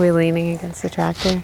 we leaning against the tractor?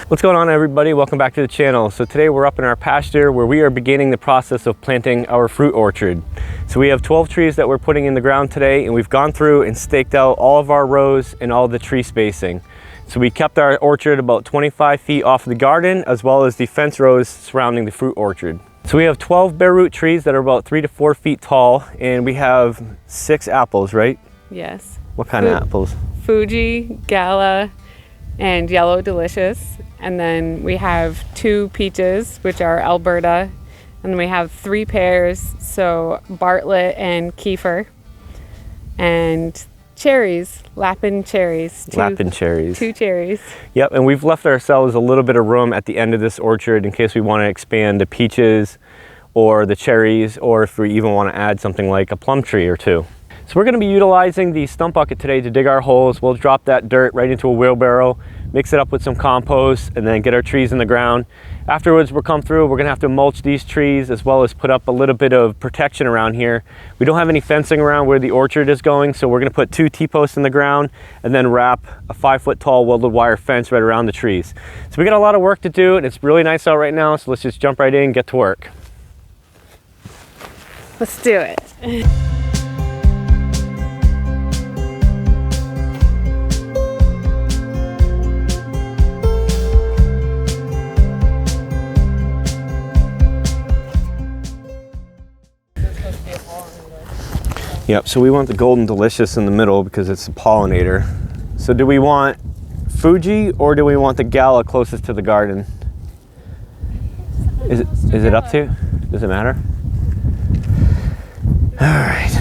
What's going on, everybody? Welcome back to the channel. So today we're up in our pasture where we are beginning the process of planting our fruit orchard. So we have 12 trees that we're putting in the ground today, and we've gone through and staked out all of our rows and all the tree spacing. So we kept our orchard about 25 feet off the garden, as well as the fence rows surrounding the fruit orchard. So we have 12 bare root trees that are about 3 to 4 feet tall, and we have 6 apples, right? Yes. What kind of apples? Fuji, Gala, and Yellow Delicious. And then we have 2 peaches, which are Alberta. And then we have 3 pears, so Bartlett and Kiefer. And cherries, Lapin cherries. Lapin cherries. 2 cherries. Yep, and we've left ourselves a little bit of room at the end of this orchard in case we want to expand the peaches or the cherries, or if we even want to add something like a plum tree or 2. So we're going to be utilizing the stump bucket today to dig our holes. We'll drop that dirt right into a wheelbarrow, mix it up with some compost, and then get our trees in the ground. Afterwards, we'll come through, we're going to have to mulch these trees as well as put up a little bit of protection around here. We don't have any fencing around where the orchard is going, so we're going to put 2 T-posts in the ground and then wrap a 5-foot tall welded wire fence right around the trees. So we got a lot of work to do, and it's really nice out right now, so let's just jump right in and get to work. Let's do it. Yep, so we want the Golden Delicious in the middle because it's a pollinator. So do we want Fuji or do we want the Gala closest to the garden? Is it up to you? Does it matter? All right.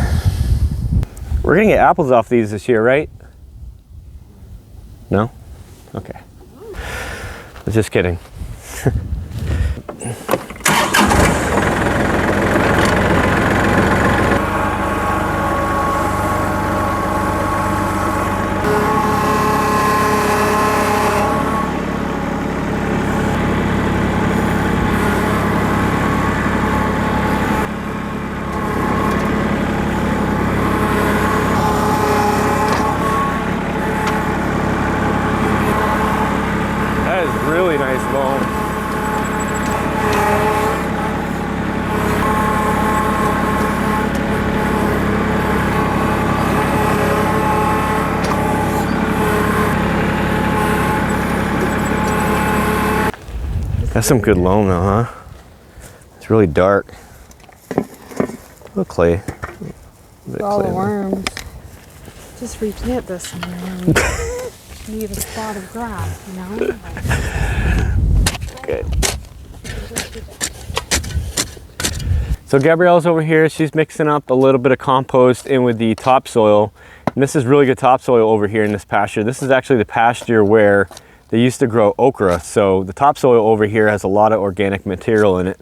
We're gonna get apples off these this year, right? No? Okay. I was just kidding. Really nice loam. That's some good loam though, huh? It's really dark. A little clay. All the worms. Just replant this somewhere. Need a spot of grass, you know? Good. So Gabrielle's over here. She's mixing up a little bit of compost in with the topsoil. And this is really good topsoil over here in this pasture. This is actually the pasture where they used to grow okra. So the topsoil over here has a lot of organic material in it.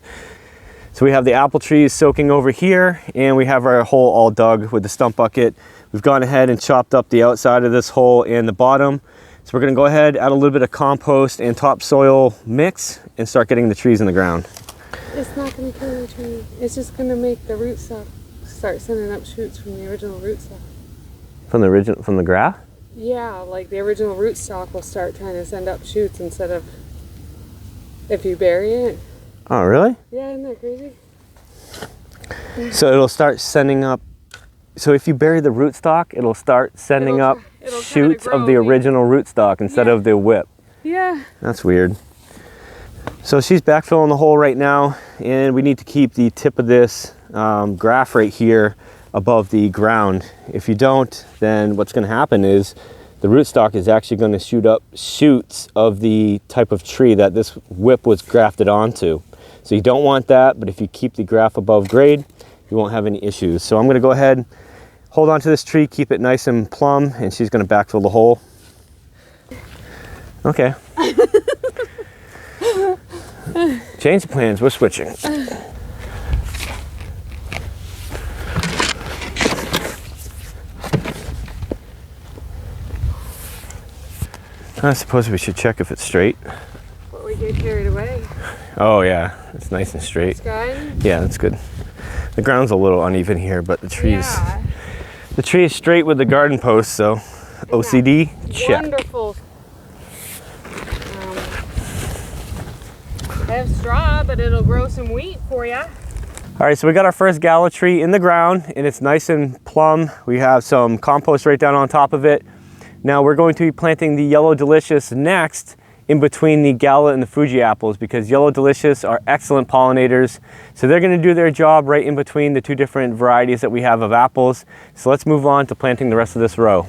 So we have the apple trees soaking over here, and we have our hole all dug with the stump bucket. We've gone ahead and chopped up the outside of this hole and the bottom. So we're gonna go ahead, add a little bit of compost and topsoil mix and start getting the trees in the ground. It's not gonna kill the tree. It's just gonna make the rootstock start sending up shoots from the original rootstock. From the grass? Yeah, like the original rootstock will start trying to send up shoots instead of if you bury it. Oh, really? Yeah, isn't that crazy? So it'll start sending up. So if you bury the rootstock, it'll start sending up shoots of the original rootstock instead of the whip. Yeah. That's weird. So she's backfilling the hole right now, and we need to keep the tip of this graph right here above the ground. If you don't, then what's going to happen is the rootstock is actually going to shoot up shoots of the type of tree that this whip was grafted onto. So you don't want that, but if you keep the graph above grade, you won't have any issues. So I'm going to go ahead, hold on to this tree, keep it nice and plumb, and she's going to backfill the hole. Okay. Change the plans, we're switching. I suppose we should check if it's straight. But we get carried away. Oh yeah, it's nice and straight. It's good? Yeah, that's good. The ground's a little uneven here, but the tree is straight with the garden post, so OCD, check. Wonderful. I have straw, but it'll grow some wheat for you. All right, so we got our first gala tree in the ground and it's nice and plumb. We have some compost right down on top of it. Now we're going to be planting the Yellow Delicious next in between the Gala and the Fuji apples, because Yellow Delicious are excellent pollinators. So they're gonna do their job right in between the two different varieties that we have of apples. So let's move on to planting the rest of this row.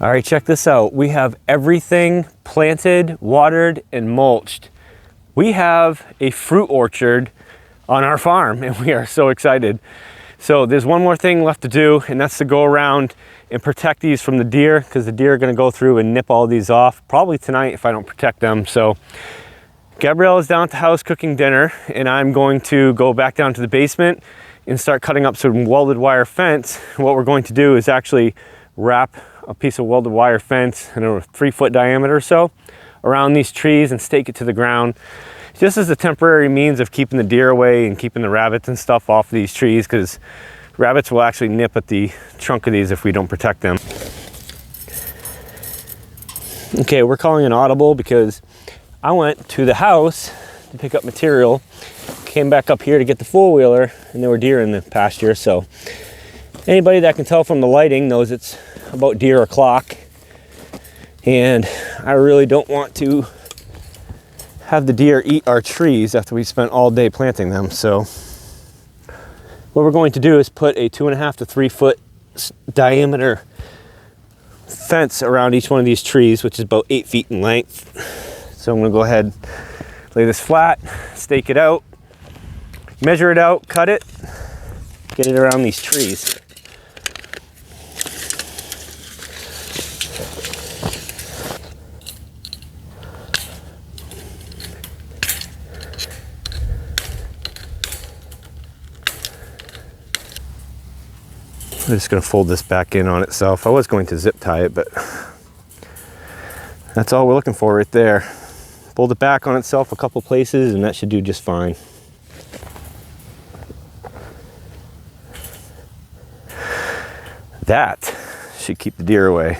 All right, check this out. We have everything planted, watered, and mulched. We have a fruit orchard on our farm and we are so excited. So there's one more thing left to do, and that's to go around and protect these from the deer, because the deer are gonna go through and nip all these off, probably tonight if I don't protect them. So Gabrielle is down at the house cooking dinner, and I'm going to go back down to the basement and start cutting up some welded wire fence. What we're going to do is actually wrap a piece of welded wire fence, I don't know, 3-foot diameter or so, around these trees and stake it to the ground. Just as a temporary means of keeping the deer away and keeping the rabbits and stuff off of these trees, because rabbits will actually nip at the trunk of these if we don't protect them. Okay, we're calling an audible because I went to the house to pick up material, came back up here to get the four-wheeler, and there were deer in the pasture. So anybody that can tell from the lighting knows it's about deer o'clock, and I really don't want to have the deer eat our trees after we spent all day planting them. So what we're going to do is put a 2.5 to 3 foot diameter fence around each one of these trees, which is about 8 feet in length. So I'm going to go ahead, lay this flat, stake it out, measure it out, cut it, get it around these trees. I'm just going to fold this back in on itself. I was going to zip tie it, but that's all we're looking for right there. Fold it back on itself a couple places and that should do just fine. That should keep the deer away.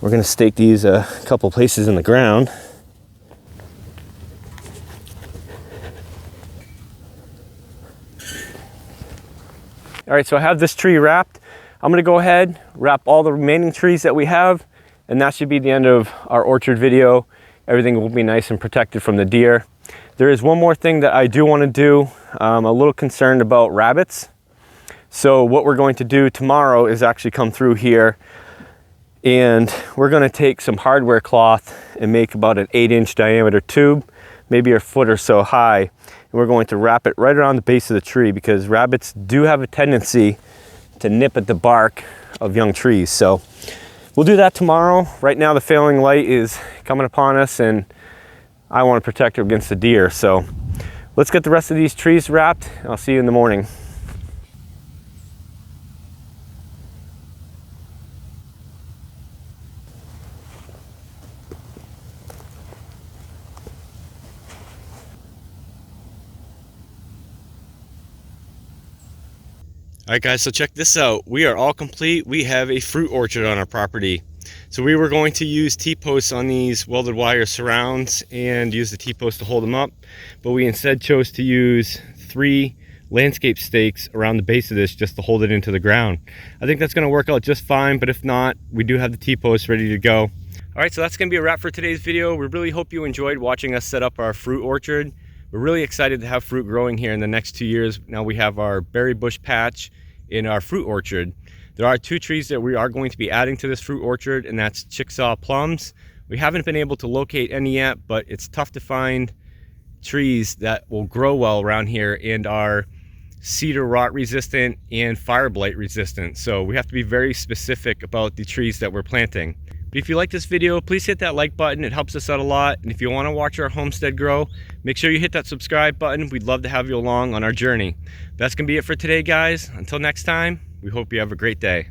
We're going to stake these a couple places in the ground. All right, so I have this tree wrapped. I'm gonna go ahead, wrap all the remaining trees that we have, and that should be the end of our orchard video. Everything will be nice and protected from the deer. There is one more thing that I do wanna do. I'm a little concerned about rabbits. So what we're going to do tomorrow is actually come through here And we're gonna take some hardware cloth and make about an 8-inch diameter tube, maybe a foot or so high. And we're going to wrap it right around the base of the tree because rabbits do have a tendency to nip at the bark of young trees. So we'll do that tomorrow. Right now the failing light is coming upon us and I want to protect her against the deer. So let's get the rest of these trees wrapped. I'll see you in the morning. All right guys, so check this out. We are all complete. We have a fruit orchard on our property. So we were going to use T-posts on these welded wire surrounds and use the T-post to hold them up, but we instead chose to use 3 landscape stakes around the base of this just to hold it into the ground. I think that's gonna work out just fine, but if not, we do have the T-posts ready to go. All right, so that's gonna be a wrap for today's video. We really hope you enjoyed watching us set up our fruit orchard. We're really excited to have fruit growing here in the next 2 years. Now we have our berry bush patch in our fruit orchard. There are 2 trees that we are going to be adding to this fruit orchard, and that's Chickasaw plums. We haven't been able to locate any yet, but it's tough to find trees that will grow well around here and are cedar rot resistant and fire blight resistant. So we have to be very specific about the trees that we're planting. But if you like this video, please hit that like button. It helps us out a lot. And if you want to watch our homestead grow, make sure you hit that subscribe button. We'd love to have you along on our journey. That's going to be it for today, guys. Until next time, we hope you have a great day.